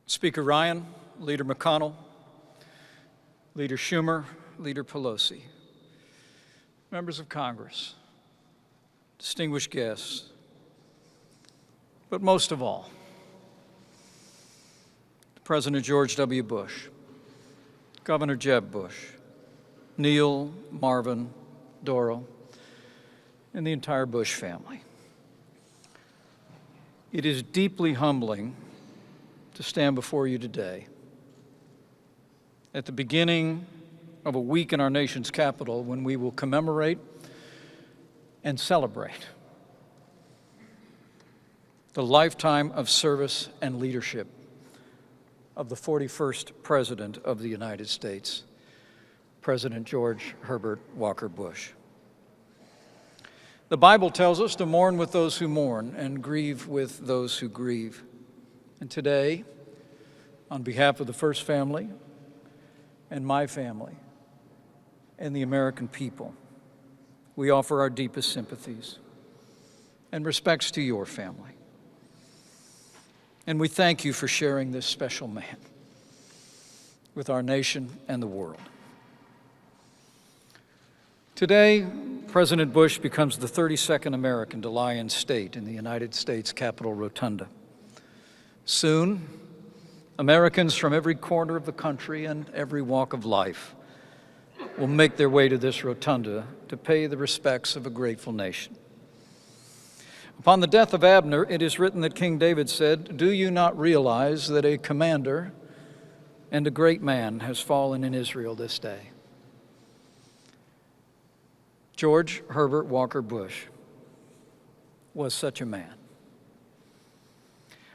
Speaker Ryan, Leader McConnell, Leader Schumer, Leader Pelosi, members of Congress, distinguished guests, but most of all, President George W. Bush, Governor Jeb Bush, Neil, Marvin, Doro, and the entire Bush family. It is deeply humbling to stand before you today at the beginning of a week in our nation's capital when we will commemorate and celebrate the lifetime of service and leadership of the 41st President of the United States, President George Herbert Walker Bush. The Bible tells us to mourn with those who mourn and grieve with those who grieve. And today, on behalf of the First Family and my family and the American people, we offer our deepest sympathies and respects to your family. And we thank you for sharing this special man with our nation and the world. Today, President Bush becomes the 32nd American to lie in state in the United States Capitol Rotunda. Soon, Americans from every corner of the country and every walk of life will make their way to this rotunda to pay the respects of a grateful nation. Upon the death of Abner, it is written that King David said, "Do you not realize that a commander and a great man has fallen in Israel this day?" George Herbert Walker Bush was such a man.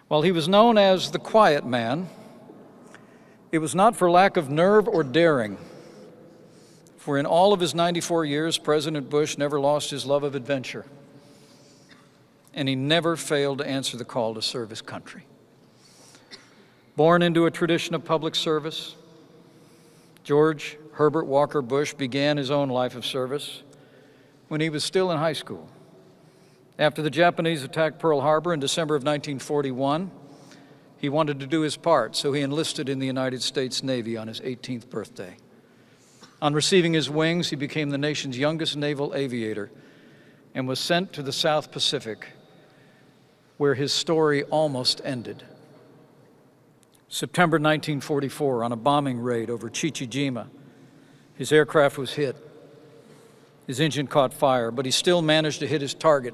While he was known as the quiet man, it was not for lack of nerve or daring, for in all of his 94 years, President Bush never lost his love of adventure, and he never failed to answer the call to serve his country. Born into a tradition of public service, George Herbert Walker Bush began his own life of service when he was still in high school. After the Japanese attacked Pearl Harbor in December of 1941, he wanted to do his part, so he enlisted in the United States Navy on his 18th birthday. On receiving his wings, he became the nation's youngest naval aviator and was sent to the South Pacific, where his story almost ended. September 1944, on a bombing raid over Chichijima, his aircraft was hit. His engine caught fire, but he still managed to hit his target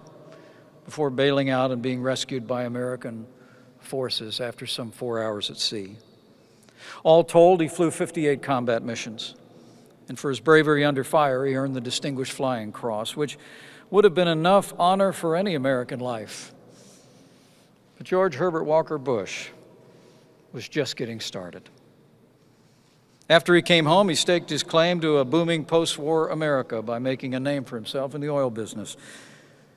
before bailing out and being rescued by American forces after some 4 hours at sea. All told, he flew 58 combat missions. And for his bravery under fire, he earned the Distinguished Flying Cross, which would have been enough honor for any American life. But George Herbert Walker Bush was just getting started. After he came home, he staked his claim to a booming post-war America by making a name for himself in the oil business.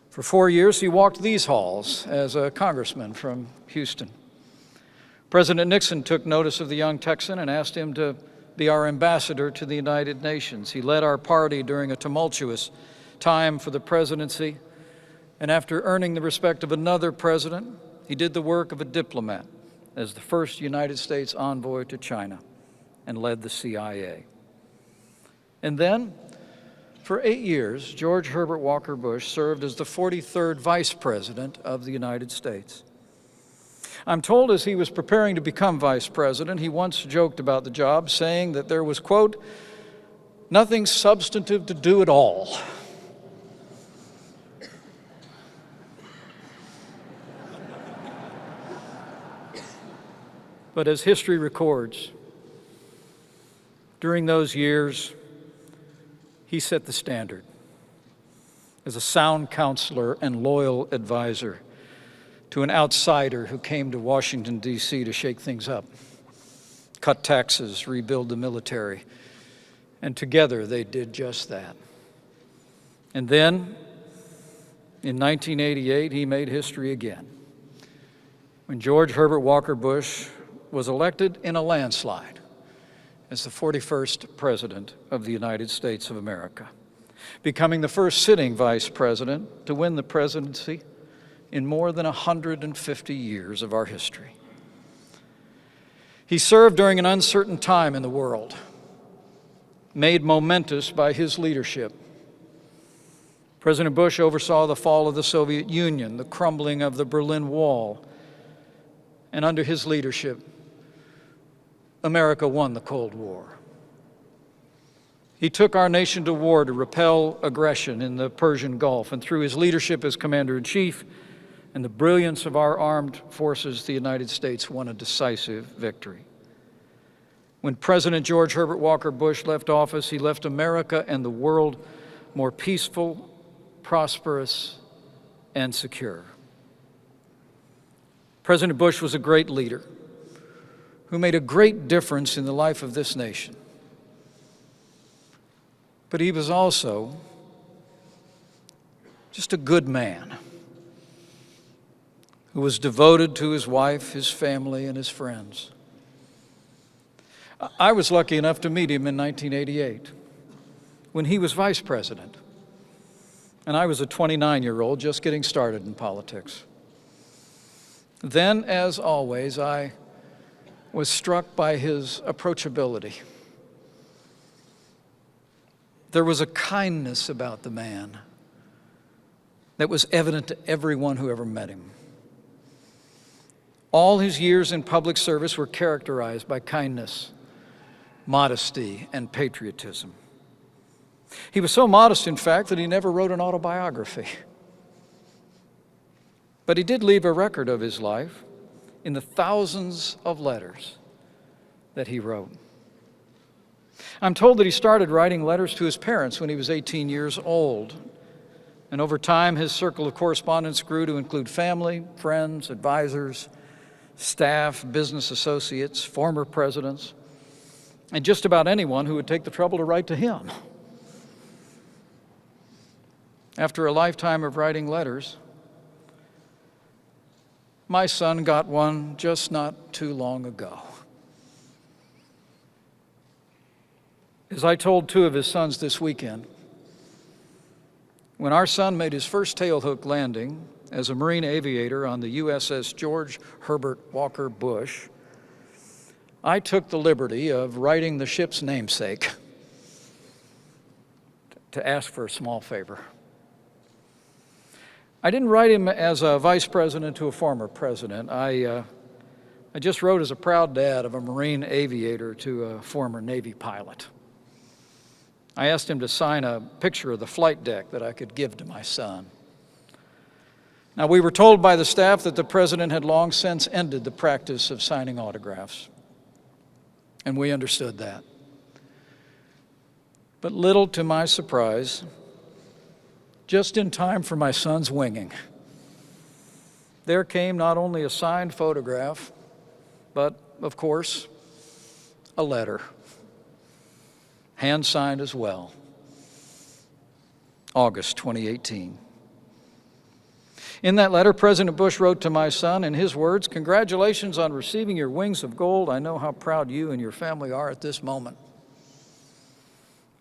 For 4 years, he walked these halls as a congressman from Houston. President Nixon took notice of the young Texan and asked him to be our ambassador to the United Nations. He led our party during a tumultuous time for the presidency, and after earning the respect of another president, he did the work of a diplomat as the first United States envoy to China and led the CIA. And then, for 8 years, George Herbert Walker Bush served as the 43rd Vice President of the United States. I'm told as he was preparing to become Vice President, he once joked about the job, saying that there was, quote, "nothing substantive to do at all." But as history records, during those years, he set the standard as a sound counselor and loyal advisor to an outsider who came to Washington, D.C. to shake things up, cut taxes, rebuild the military, and together they did just that. And then, in 1988, he made history again, when George Herbert Walker Bush was elected in a landslide as the 41st President of the United States of America, becoming the first sitting Vice President to win the presidency in more than 150 years of our history. He served during an uncertain time in the world, made momentous by his leadership. President Bush oversaw the fall of the Soviet Union, the crumbling of the Berlin Wall, and under his leadership, America won the Cold War. He took our nation to war to repel aggression in the Persian Gulf, and through his leadership as Commander-in-Chief and the brilliance of our armed forces, the United States won a decisive victory. When President George Herbert Walker Bush left office, he left America and the world more peaceful, prosperous, and secure. President Bush was a great leader who made a great difference in the life of this nation. But he was also just a good man who was devoted to his wife, his family, and his friends. I was lucky enough to meet him in 1988 when he was vice president, and I was a 29-year-old just getting started in politics. Then, as always, I was struck by his approachability. There was a kindness about the man that was evident to everyone who ever met him. All his years in public service were characterized by kindness, modesty, and patriotism. He was so modest, in fact, that he never wrote an autobiography. But he did leave a record of his life in the thousands of letters that he wrote. I'm told that he started writing letters to his parents when he was 18 years old. And over time, his circle of correspondence grew to include family, friends, advisors, staff, business associates, former presidents, and just about anyone who would take the trouble to write to him. After a lifetime of writing letters, my son got one just not too long ago. As I told two of his sons this weekend, when our son made his first tailhook landing as a Marine aviator on the USS George Herbert Walker Bush, I took the liberty of writing the ship's namesake to ask for a small favor. I didn't write him as a vice president to a former president. I just wrote as a proud dad of a Marine aviator to a former Navy pilot. I asked him to sign a picture of the flight deck that I could give to my son. Now, we were told by the staff that the president had long since ended the practice of signing autographs, and we understood that. But little to my surprise, just in time for my son's winging, there came not only a signed photograph, but, of course, a letter, hand-signed as well, August 2018. In that letter, President Bush wrote to my son, in his words, "Congratulations on receiving your wings of gold. I know how proud you and your family are at this moment."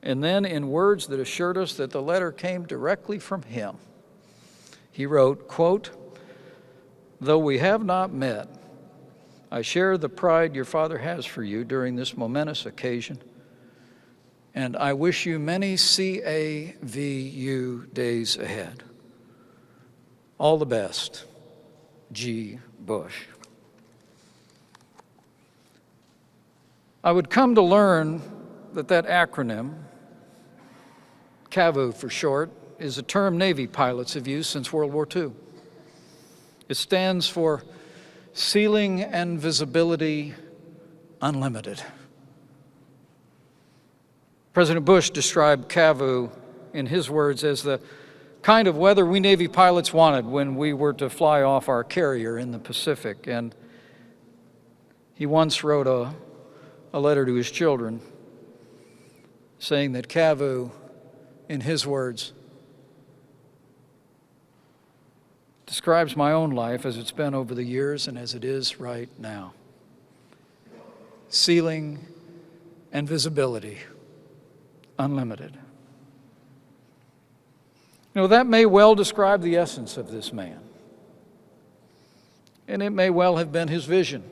And then, in words that assured us that the letter came directly from him, he wrote, quote, "Though we have not met, I share the pride your father has for you during this momentous occasion, and I wish you many CAVU days ahead. All the best, G. Bush." I would come to learn that acronym, CAVU for short, is a term Navy pilots have used since World War II. It stands for Ceiling and Visibility Unlimited. President Bush described CAVU, in his words, as the kind of weather we Navy pilots wanted when we were to fly off our carrier in the Pacific. And he once wrote a letter to his children saying that CAVU, in his words, describes my own life as it's been over the years and as it is right now. Ceiling and visibility unlimited. You know, that may well describe the essence of this man. And it may well have been his vision.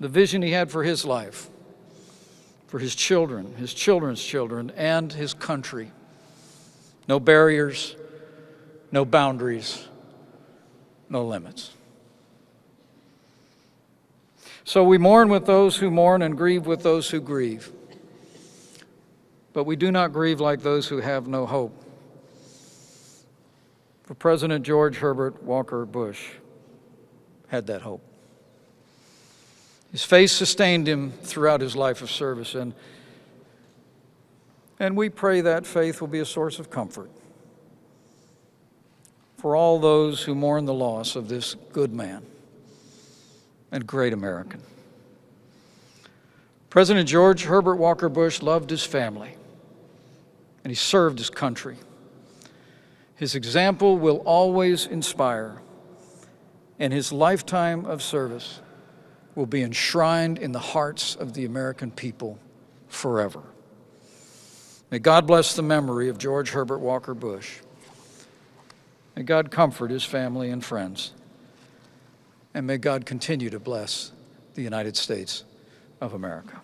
the vision he had for his life, for his children, his children's children, and his country. No barriers, no boundaries, no limits. So we mourn with those who mourn and grieve with those who grieve. But we do not grieve like those who have no hope. For President George Herbert Walker Bush had that hope. His faith sustained him throughout his life of service, and we pray that faith will be a source of comfort for all those who mourn the loss of this good man and great American. President George Herbert Walker Bush loved his family, and he served his country. His example will always inspire, and his lifetime of service will be enshrined in the hearts of the American people forever. May God bless the memory of George Herbert Walker Bush. May God comfort his family and friends. And may God continue to bless the United States of America.